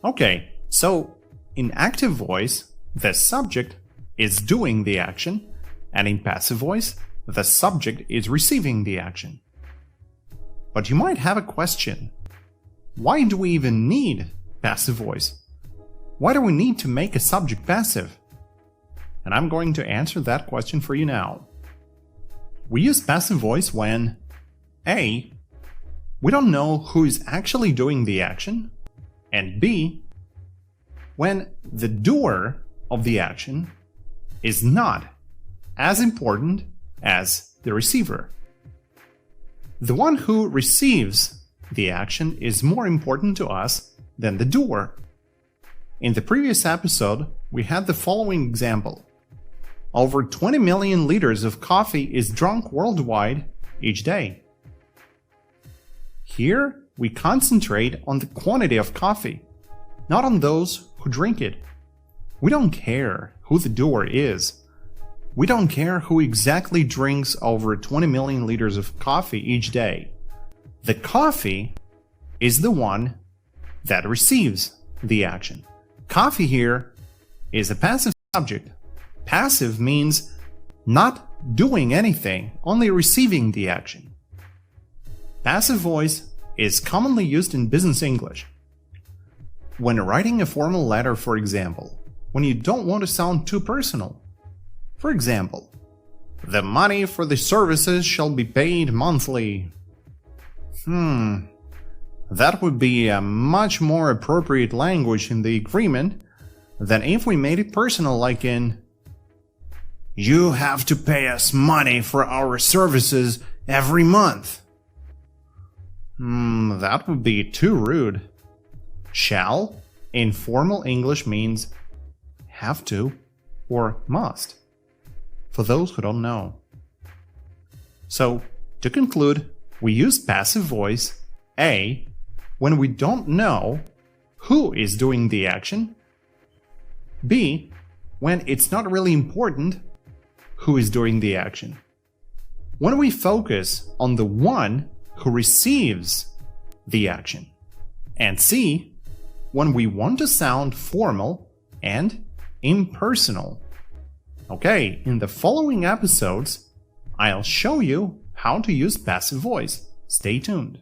Okay, so in active voice, the subject is doing the action, and in passive voice, the subject is receiving the action. But you might have a question. Why do we even need passive voice? Why do we need to make a subject passive? And I'm going to answer that question for you now. We use passive voice when A. We don't know who is actually doing the action, and B. When the doer of the action is not as important as the receiver. The one who receives the action is more important to us than the doer. In the previous episode, we had the following example. Over 20 million liters of coffee is drunk worldwide each day. Here, we concentrate on the quantity of coffee, not on those who drink it. We don't care who the doer is. We don't care who exactly drinks over 20 million liters of coffee each day. The coffee is the one that receives the action. Coffee here is a passive subject. Passive means not doing anything, only receiving the action. Passive voice is commonly used in business English. When writing a formal letter, for example, when you don't want to sound too personal. For example, the money for the services shall be paid monthly. That would be a much more appropriate language in the agreement than if we made it personal, like in, "You have to pay us money for our services every month." That would be too rude. Shall in formal English means have to or must, for those who don't know. So, to conclude, we use passive voice A when we don't know who is doing the action, B when it's not really important who is doing the action, when we focus on the one who receives the action, and C when we want to sound formal and impersonal. Okay, in the following episodes, I'll show you how to use passive voice. Stay tuned.